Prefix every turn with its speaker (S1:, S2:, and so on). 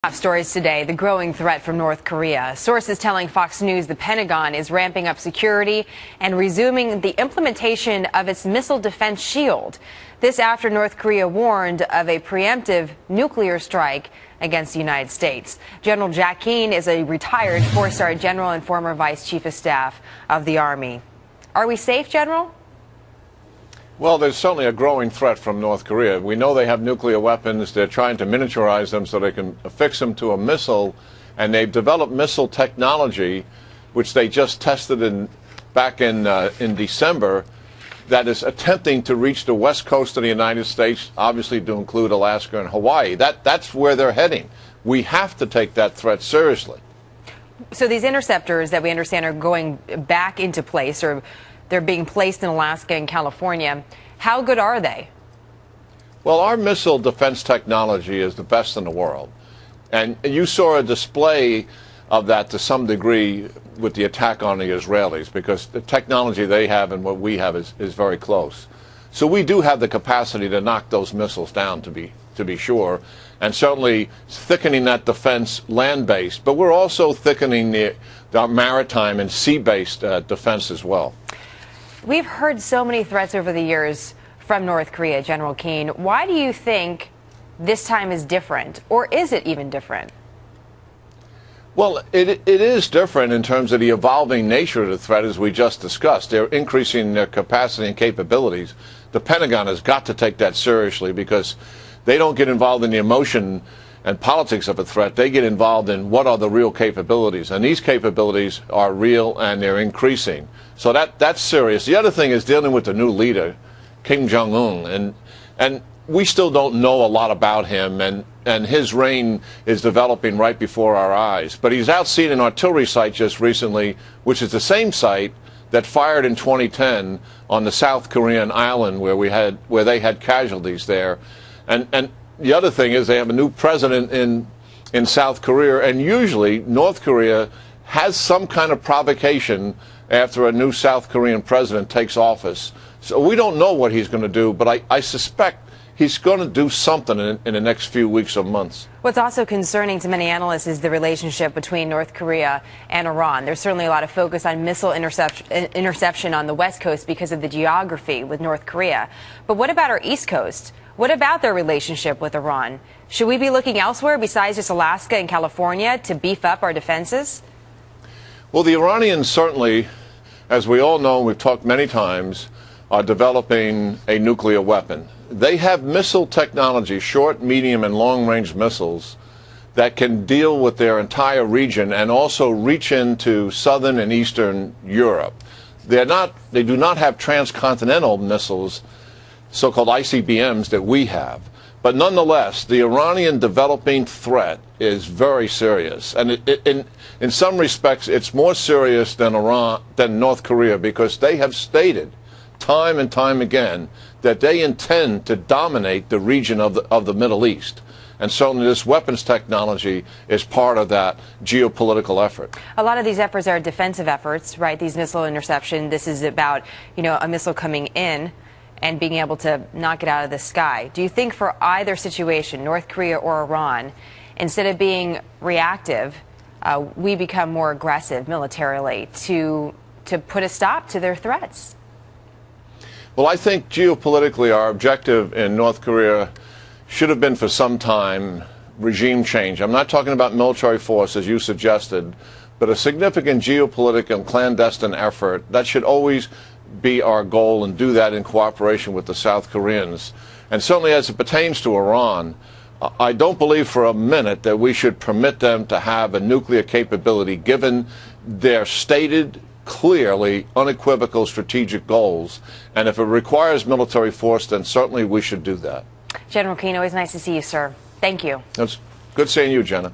S1: Top stories today, the growing threat from North Korea. Sources telling Fox News the Pentagon is ramping up security and resuming the implementation of its missile defense shield. This after North Korea warned of a preemptive nuclear strike against the United States. General Jack Keane is a retired four-star general and former vice chief of staff of the Army. Are we safe, General?
S2: Well, there's certainly a growing threat from North Korea. We know they have nuclear weapons. They're trying to miniaturize them so they can affix them to a missile. And they've developed missile technology, which they just tested back in December, that is attempting to reach the west coast of the United States, obviously to include Alaska and Hawaii. That's where they're heading. We have to take that threat seriously.
S1: So these interceptors that we understand are going back into place, or they're being placed in Alaska and California. How good are they?
S2: Well, our missile defense technology is the best in the world. And you saw a display of that to some degree with the attack on the Israelis, because the technology they have and what we have is very close. So we do have the capacity to knock those missiles down, to be sure, and certainly thickening that defense land-based. But we're also thickening the maritime and sea-based defense as well.
S1: We've heard so many threats over the years from North Korea, General Keane. Why do you think this time is different, or is it even different?
S2: Well, it is different in terms of the evolving nature of the threat, as we just discussed. They're increasing their capacity and capabilities. The Pentagon has got to take that seriously, because they don't get involved in the emotion and politics of a threat. They get involved in what are the real capabilities. And these capabilities are real, and they're increasing. So that's serious. The other thing is dealing with the new leader, Kim Jong-un. And we still don't know a lot about him, and his reign is developing right before our eyes. But he's out seen an artillery site just recently, which is the same site that fired in 2010 on the South Korean island where they had casualties there. And the other thing is they have a new president in South Korea, and usually North Korea has some kind of provocation after a new South Korean president takes office. So we don't know what he's going to do, but I suspect he's going to do something in the next few weeks or months.
S1: What's also concerning to many analysts is the relationship between North Korea and Iran. There's certainly a lot of focus on missile interception on the West Coast because of the geography with North Korea. But what about our East Coast? What about their relationship with Iran? Should we be looking elsewhere besides just Alaska and California to beef up our defenses?
S2: Well, the Iranians certainly, as we all know, we've talked many times, are developing a nuclear weapon. They have missile technology, short, medium, and long-range missiles, that can deal with their entire region and also reach into southern and eastern Europe. They do not have transcontinental missiles, so-called ICBMs, that we have. But nonetheless, the Iranian developing threat is very serious. And in some respects, it's more serious than North Korea, because they have stated time and time again that they intend to dominate the region of the Middle East. And certainly this weapons technology is part of that geopolitical effort.
S1: A lot of these efforts are defensive efforts, right? These missile interception, this is about, a missile coming in and being able to knock it out of the sky. Do you think for either situation, North Korea or Iran, instead of being reactive, we become more aggressive militarily to put a stop to their threats?
S2: Well, I think geopolitically our objective in North Korea should have been for some time regime change. I'm not talking about military force, as you suggested, but a significant geopolitical and clandestine effort. That should always be our goal, and do that in cooperation with the South Koreans. And certainly as it pertains to Iran, I don't believe for a minute that we should permit them to have a nuclear capability, given their stated, clearly unequivocal strategic goals. And if it requires military force, then certainly we should do that.
S1: General Keane, always nice to see you, sir. Thank you.
S2: It's good seeing you, Jenna.